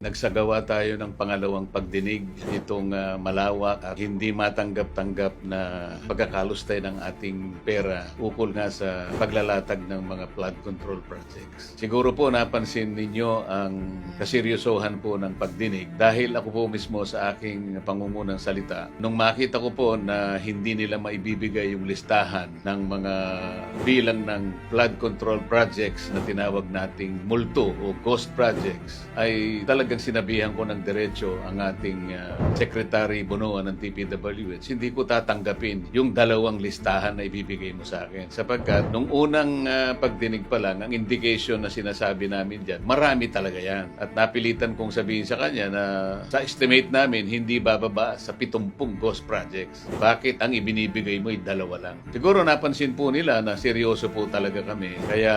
Nagsagawa tayo ng pangalawang pagdinig itong malawak at hindi matanggap-tanggap na pagkakalustay ng ating pera ukol nga sa paglalatag ng mga flood control projects. Siguro po napansin ninyo ang kaseryosohan po ng pagdinig dahil ako po mismo sa aking pangungunang salita. Nung makita ko po na hindi nila maibibigay yung listahan ng mga bilang ng flood control projects na tinawag nating multo o ghost projects, ay talagang sinabihan ko ng diretso ang ating Secretary Bonoan ng DPWH, hindi ko tatanggapin yung dalawang listahan na ibibigay mo sa akin. Sapagkat nung unang pagdinig pa lang, ang indication na sinasabi namin dyan, marami talaga yan. At napilitan kong sabihin sa kanya na sa estimate namin, hindi bababa sa 70 ghost projects. Bakit ang ibinibigay mo ay dalawa lang? Siguro napansin po nila na seryoso po talaga kami. Kaya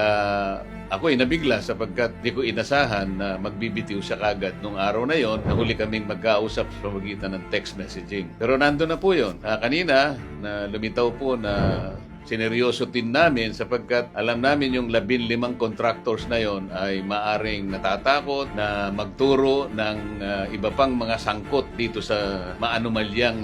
ako ay nabigla sapagkat di ko inasahan na magbibitiw siya kagad nung araw na yon. Nahuli kaming magkausap sa pamagitan ng text messaging. Pero nandun na po yun. Kanina, na lumitaw po na sineryoso din namin sapagkat alam namin yung 15 contractors na yon ay maaring natatakot na magturo ng iba pang mga sangkot dito sa maanumalyang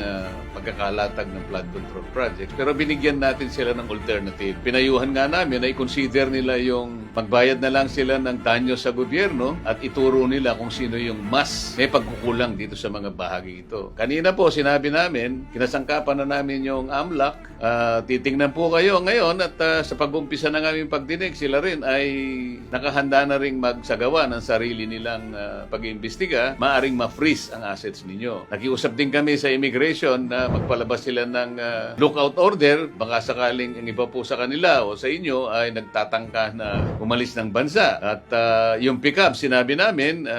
pagkakalatag ng flood control project. Pero binigyan natin sila ng alternative. Pinayuhan nga namin na i-consider nila yung magbayad na lang sila ng danyo sa gobyerno at ituro nila kung sino yung mas may pagkukulang dito sa mga bahagi ito. Kanina po sinabi namin, kinasangkapan na namin yung AMLAC, titingnan po kayo ngayon at sa pag-umpisa ng aming pagdinig, sila rin ay nakahanda na rin magsagawa ng sarili nilang pag-iimbestiga, maaring ma-freeze ang assets ninyo. Nakiusap din kami sa immigration na magpalabas sila ng lookout order, baka sakaling ang iba po sa kanila o sa inyo ay nagtatangka na umalis ng bansa. At yung pick-up, sinabi namin,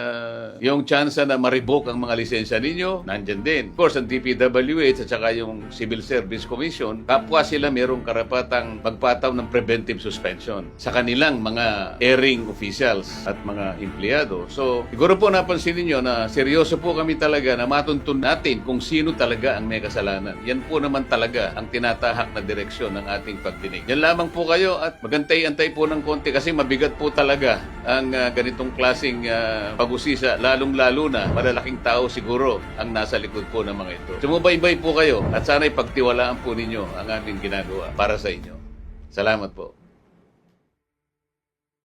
yung chance na ma-revoke ang mga lisensya ninyo, nandyan din. Of course, ang DPWH at saka yung Civil Service Commission, kapwa sila mayroong karapatang magpataw ng preventive suspension sa kanilang mga airing officials at mga empleyado. So, siguro po napansin niyo na seryoso po kami talaga na matuntun natin kung sino talaga ang may kasalanan. Yan po naman talaga ang tinatahak na direksyon ng ating pagdinig. Yan lamang po kayo at magantay-antay po ng konti kasi mabigat po talaga ang ganitong klaseng pag-usisa, lalong-lalo na malalaking tao siguro ang nasa likod po ng mga ito. Sumubaybay po kayo at sana'y pagtiwalaan po ninyo ang aming ginagawa para sa inyo. Salamat po.